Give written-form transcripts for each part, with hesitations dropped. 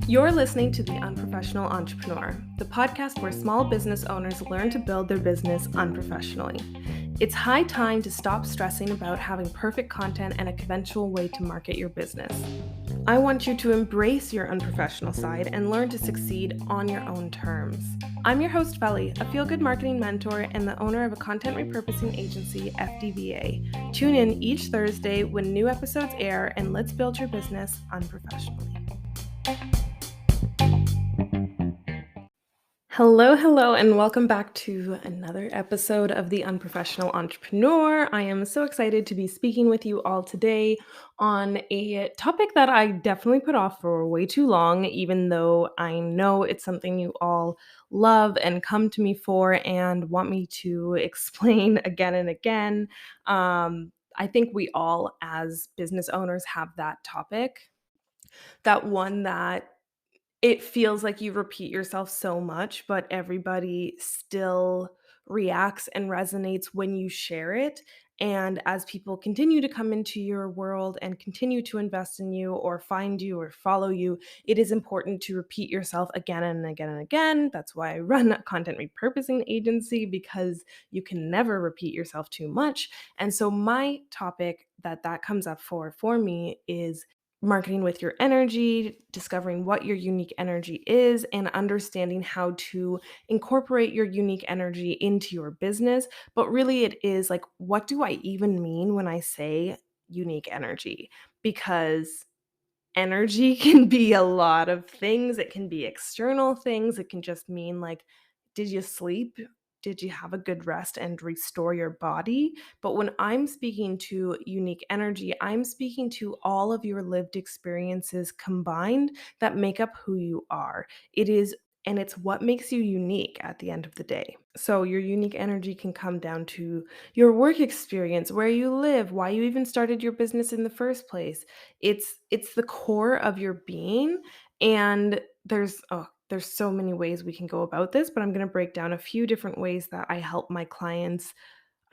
You're listening to The Unprofessional Entrepreneur, the podcast where small business owners learn to build their business unprofessionally. It's high time to stop stressing about having perfect content and a conventional way to market your business. I want you to embrace your unprofessional side and learn to succeed on your own terms. I'm your host, Veli, a feel-good marketing mentor and the owner of a content repurposing agency, FDVA. Tune in each Thursday when new episodes air, and let's build your business unprofessionally. Hello, and welcome back to another episode of The Unprofessional Entrepreneur. I am so excited to be speaking with you all today on a topic that I definitely put off for way too long, even though I know it's something you all love and come to me for and want me to explain again and again. I think we all, as business owners, have that topic, that one that it feels like you repeat yourself so much, but everybody still reacts and resonates when you share it. And as people continue to come into your world and continue to invest in you or find you or follow you, it is important to repeat yourself again and again and again. That's why I run a content repurposing agency, because you can never repeat yourself too much. And so my topic that comes up for me is marketing with your energy, discovering what your unique energy is, and understanding how to incorporate your unique energy into your business. But really, it is like, what do I even mean when I say unique energy? Because energy can be a lot of things. It can be external things. It can just mean like, did you sleep? Did you have a good rest and restore your body? But when I'm speaking to unique energy, I'm speaking to all of your lived experiences combined that make up who you are. It is and it's what makes you unique at the end of the day. So your unique energy can come down to your work experience, where you live, why you even started your business in the first place. It's the core of your being, and there's so many ways we can go about this, but I'm going to break down a few different ways that I help my clients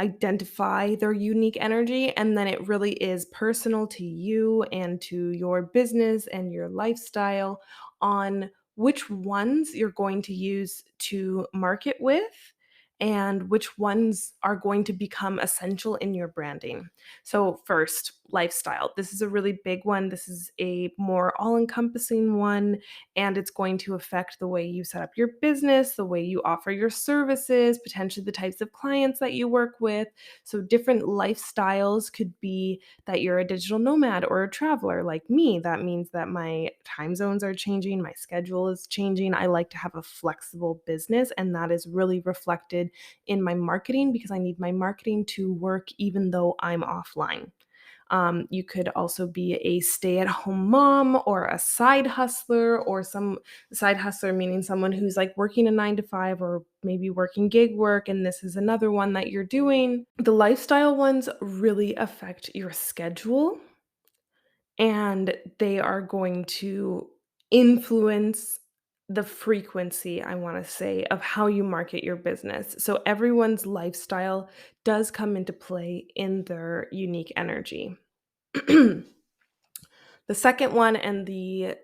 identify their unique energy, and then it really is personal to you and to your business and your lifestyle on which ones you're going to use to market with and which ones are going to become essential in your branding. So first, lifestyle. This is a really big one. This is a more all-encompassing one, and it's going to affect the way you set up your business, the way you offer your services, potentially the types of clients that you work with. So different lifestyles could be that you're a digital nomad or a traveler like me. That means that my time zones are changing, my schedule is changing. I like to have a flexible business, and that is really reflected in my marketing because I need my marketing to work even though I'm offline. You could also be a stay-at-home mom or a side hustler, or some side hustler meaning someone who's like working a 9 to 5 or maybe working gig work, and this is another one that you're doing. The lifestyle ones really affect your schedule, and they are going to influence the frequency, I want to say, of how you market your business. So everyone's lifestyle does come into play in their unique energy. The second one, and the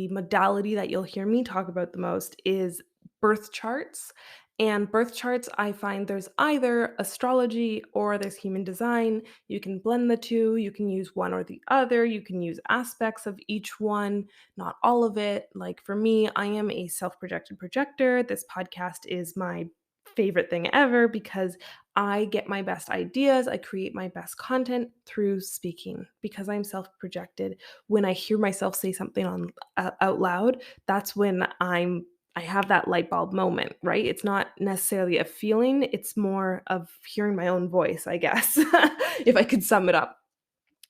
modality that you'll hear me talk about the most, is birth charts. And birth charts, I find there's either astrology or there's human design. You can blend the two, you can use one or the other, you can use aspects of each one, not all of it. Like for me, I am a self-projected projector. This podcast is my favorite thing ever because I get my best ideas, I create my best content through speaking because I'm self-projected. When I hear myself say something out loud, that's when I have that light bulb moment, right? It's not necessarily a feeling, it's more of hearing my own voice, I guess, if I could sum it up.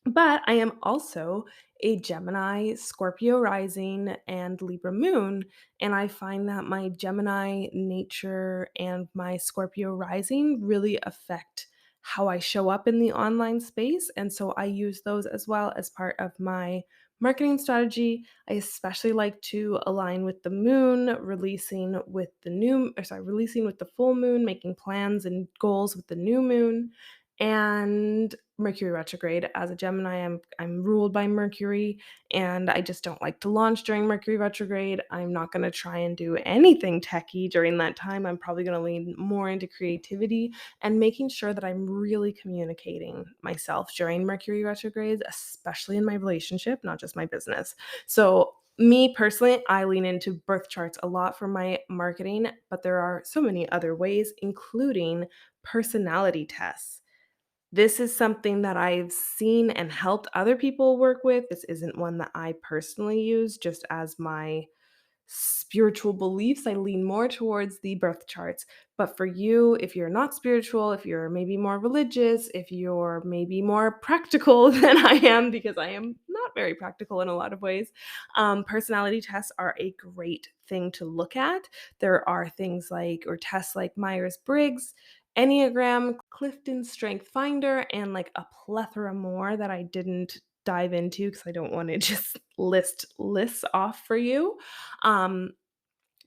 But I am also a Gemini, Scorpio rising, and Libra moon. And I find that my Gemini nature and my Scorpio rising really affect how I show up in the online space. And so I use those as well as part of my marketing strategy. I especially like to align with the moon, releasing with the full moon, making plans and goals with the new moon, and Mercury retrograde. As a Gemini, I'm ruled by Mercury, and I just don't like to launch during Mercury retrograde. I'm not going to try and do anything techy during that time. I'm probably going to lean more into creativity and making sure that I'm really communicating myself during Mercury retrogrades, especially in my relationship, not just my business. So me personally, I lean into birth charts a lot for my marketing, but there are so many other ways, including personality tests. This is something that I've seen and helped other people work with. This isn't one that I personally use just as my spiritual beliefs. I lean more towards the birth charts. But for you, if you're not spiritual, if you're maybe more religious, if you're maybe more practical than I am, because I am not very practical in a lot of ways, personality tests are a great thing to look at. There are things like, or tests like Myers Briggs, Enneagram, Clifton Strength Finder, and like a plethora more that I didn't dive into because I don't want to just list lists off for you. Um,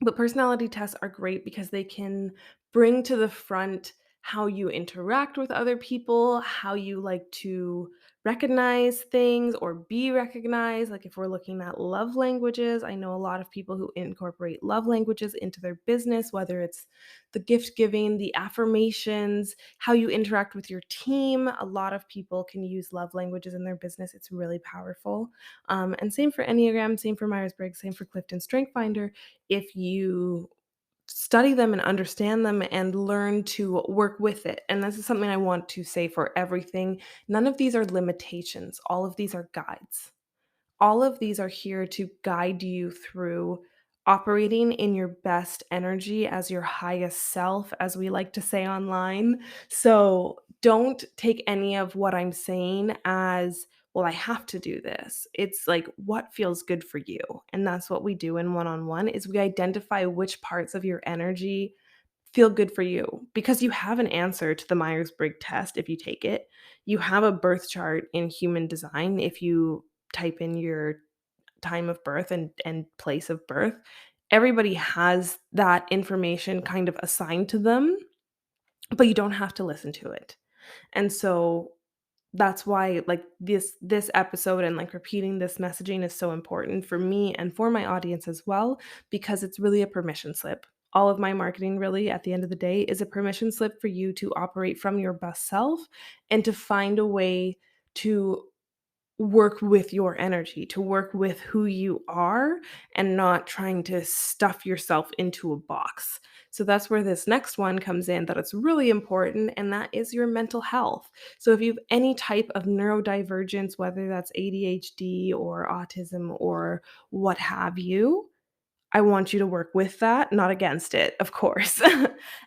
but personality tests are great because they can bring to the front how you interact with other people, how you like to recognize things or be recognized. Like if we're looking at love languages, I know a lot of people who incorporate love languages into their business, whether it's the gift giving, the affirmations, how you interact with your team. A lot of people can use love languages in their business. It's really powerful. And same for Enneagram, same for Myers Briggs, same for Clifton Strength Finder. If you study them and understand them and learn to work with it. And this is something I want to say for everything. None of these are limitations. All of these are guides. All of these are here to guide you through operating in your best energy as your highest self, as we like to say online. So don't take any of what I'm saying as, well, I have to do this. It's like what feels good for you. And that's what we do in one-on-one is we identify which parts of your energy feel good for you because you have an answer to the Myers-Briggs test if you take it. You have a birth chart in human design if you type in your time of birth and place of birth. Everybody has that information kind of assigned to them, but you don't have to listen to it. And so that's why like this episode and like repeating this messaging is so important for me and for my audience as well because it's really a permission slip. All of my marketing really at the end of the day is a permission slip for you to operate from your best self and to find a way to work with your energy, to work with who you are and not trying to stuff yourself into a box. So that's where this next one comes in that it's really important, and that is your mental health. So if you have any type of neurodivergence, whether that's ADHD or autism or what have you, I want you to work with that, not against it, of course.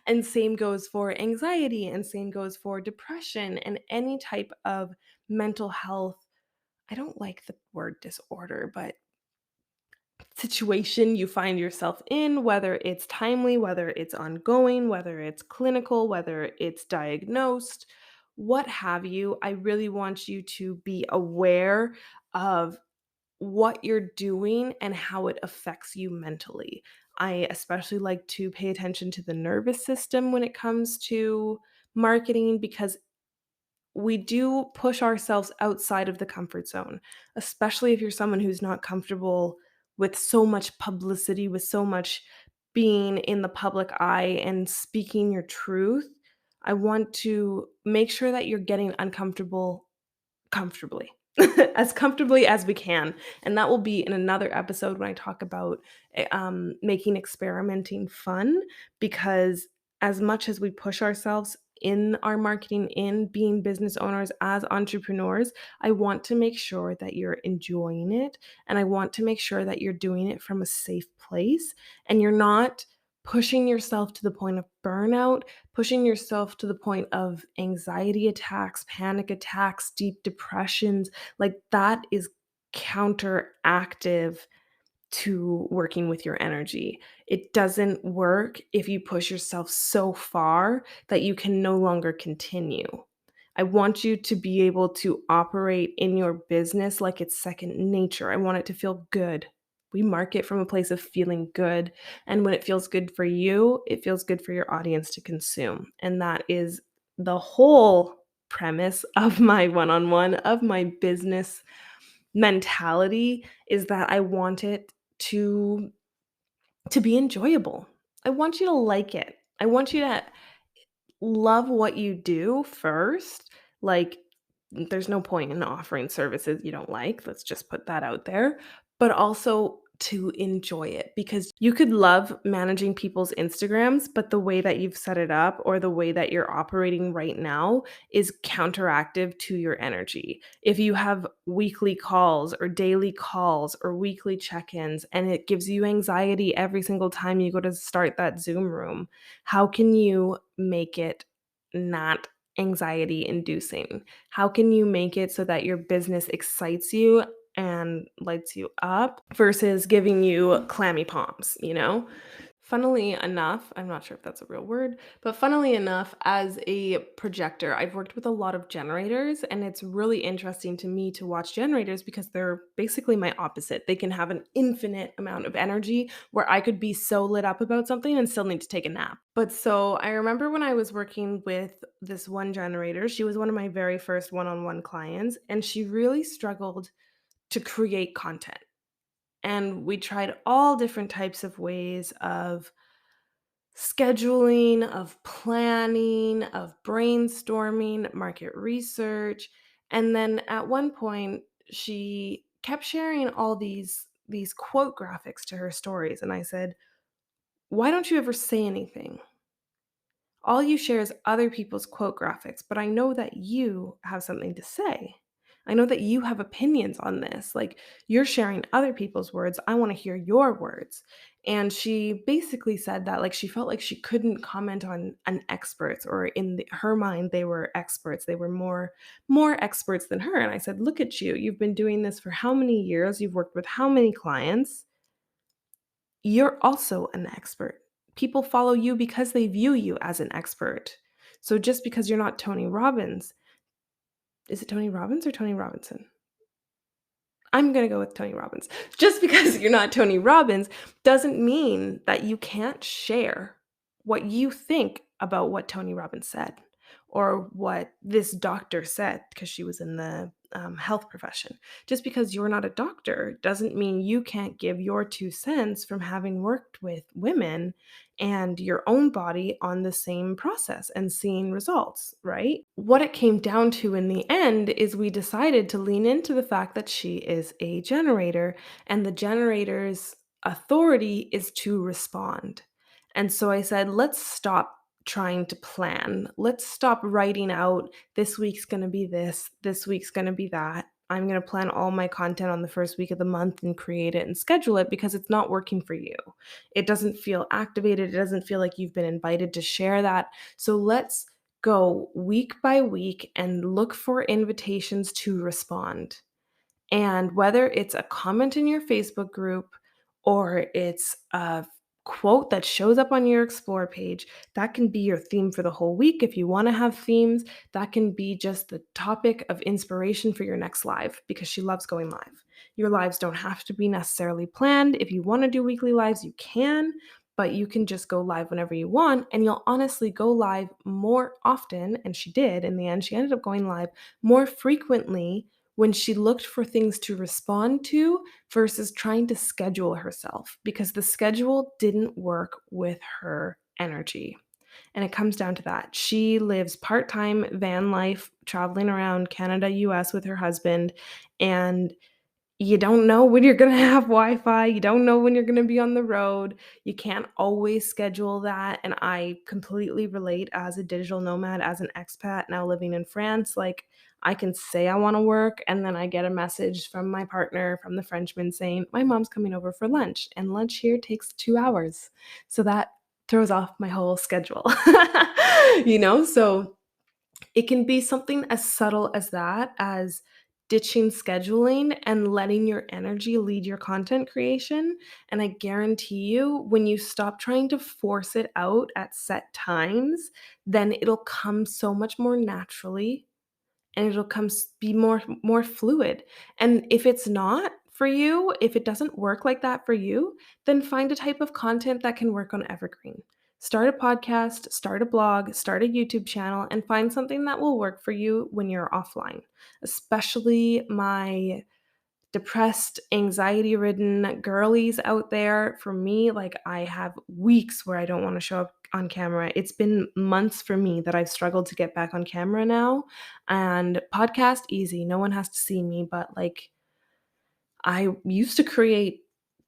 And same goes for anxiety, and same goes for depression and any type of mental health. I don't like the word disorder, but situation you find yourself in, whether it's timely, whether it's ongoing, whether it's clinical, whether it's diagnosed, what have you, I really want you to be aware of what you're doing and how it affects you mentally. I especially like to pay attention to the nervous system when it comes to marketing because we do push ourselves outside of the comfort zone, especially if you're someone who's not comfortable with so much publicity, with so much being in the public eye and speaking your truth. I want to make sure that you're getting uncomfortable comfortably, as comfortably as we can, and that will be in another episode when I talk about, making experimenting fun, because as much as we push ourselves in our marketing, in being business owners as entrepreneurs, I want to make sure that you're enjoying it, and I want to make sure that you're doing it from a safe place, and you're not pushing yourself to the point of burnout, pushing yourself to the point of anxiety attacks, panic attacks, deep depressions, like that is counteractive to working with your energy. It doesn't work if you push yourself so far that you can no longer continue. I want you to be able to operate in your business like it's second nature. I want it to feel good. We market from a place of feeling good. And when it feels good for you, it feels good for your audience to consume. And that is the whole premise of my one-on-one, of my business mentality is that I want it to be enjoyable. I want you to like it. I want you to love what you do first. Like, there's no point in offering services you don't like. Let's just put that out there. But also to enjoy it because you could love managing people's Instagrams, but the way that you've set it up or the way that you're operating right now is counteractive to your energy. If you have weekly calls or daily calls or weekly check ins and it gives you anxiety every single time you go to start that Zoom room, how can you make it not anxiety inducing? How can you make it so that your business excites you and lights you up versus giving you clammy palms, you know? Funnily enough, I'm not sure if that's a real word, but funnily enough, as a projector, I've worked with a lot of generators, and it's really interesting to me to watch generators because they're basically my opposite. They can have an infinite amount of energy where I could be so lit up about something and still need to take a nap. But so I remember when I was working with this one generator, she was one of my very first one on one clients, and she really struggled to create content. And we tried all different types of ways of scheduling, of planning, of brainstorming, market research. And then at one point, she kept sharing all these quote graphics to her stories. And I said, "Why don't you ever say anything? All you share is other people's quote graphics, but I know that you have something to say. I know that you have opinions on this. Like, you're sharing other people's words. I want to hear your words." And she basically said that like she felt like she couldn't comment on an experts or her mind they were experts. They were more experts than her. And I said, "Look at you. You've been doing this for how many years? You've worked with how many clients? You're also an expert. People follow you because they view you as an expert. So just because you're not Tony Robbins, is it Tony Robbins or Tony Robinson? I'm gonna go with Tony Robbins. Just because you're not Tony Robbins doesn't mean that you can't share what you think about what Tony Robbins said or what this doctor said because she was in the health profession. Just because you're not a doctor doesn't mean you can't give your 2 cents from having worked with women and your own body on the same process and seeing results, right? What it came down to in the end is we decided to lean into the fact that she is a generator and the generator's authority is to respond. And so I said, let's stop trying to plan. Let's stop writing out this week's going to be this week's going to be that. I'm going to plan all my content on the first week of the month and create it and schedule it because it's not working for you. It doesn't feel activated. It doesn't feel like you've been invited to share that. So let's go week by week and look for invitations to respond. And whether it's a comment in your Facebook group or it's a quote that shows up on your Explore page, that can be your theme for the whole week. If you want to have themes, that can be just the topic of inspiration for your next live because she loves going live. Your lives don't have to be necessarily planned. If you want to do weekly lives, you can, but you can just go live whenever you want. And you'll honestly go live more often. And she did in the end. She ended up going live more frequently when she looked for things to respond to versus trying to schedule herself because the schedule didn't work with her energy. And it comes down to that. She lives part time van life, traveling around Canada, US with her husband. And you don't know when you're gonna have Wi-Fi, you don't know when you're gonna be on the road, you can't always schedule that, and I completely relate as a digital nomad, as an expat now living in France, like, I can say I wanna work, and then I get a message from my partner, from the Frenchman saying, "My mom's coming over for lunch," and lunch here takes 2 hours, so that throws off my whole schedule. So it can be something as subtle as that, as ditching scheduling and letting your energy lead your content creation. And I guarantee you, when you stop trying to force it out at set times, then it'll come so much more naturally and it'll be more fluid. And if it's not for you, if it doesn't work like that for you, then find a type of content that can work on evergreen. Start a podcast, start a blog, start a YouTube channel, and find something that will work for you when you're offline. Especially my depressed, anxiety ridden girlies out there. For me, like I have weeks where I don't want to show up on camera. It's been months for me that I've struggled to get back on camera now. And podcast, easy. No one has to see me, but like I used to create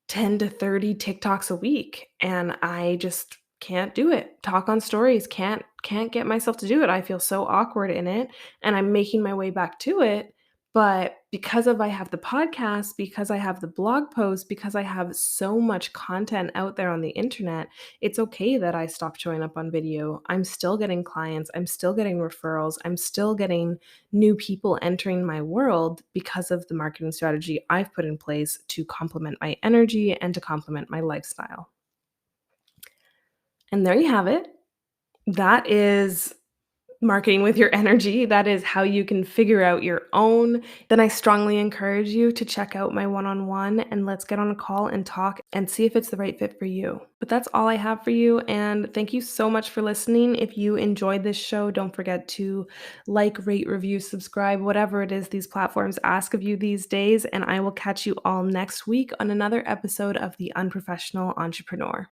10 to 30 TikToks a week and I just can't do it. Talk on stories, can't get myself to do it. I feel so awkward in it and I'm making my way back to it. But because of I have the podcast, because I have the blog post, because I have so much content out there on the internet, it's okay that I stopped showing up on video. I'm still getting clients, I'm still getting referrals, I'm still getting new people entering my world because of the marketing strategy I've put in place to complement my energy and to complement my lifestyle. And there you have it. That is marketing with your energy. That is how you can figure out your own. Then I strongly encourage you to check out my one on one and let's get on a call and talk and see if it's the right fit for you. But that's all I have for you. And thank you so much for listening. If you enjoyed this show, don't forget to like, rate, review, subscribe, whatever it is these platforms ask of you these days. And I will catch you all next week on another episode of The Unprofessional Entrepreneur.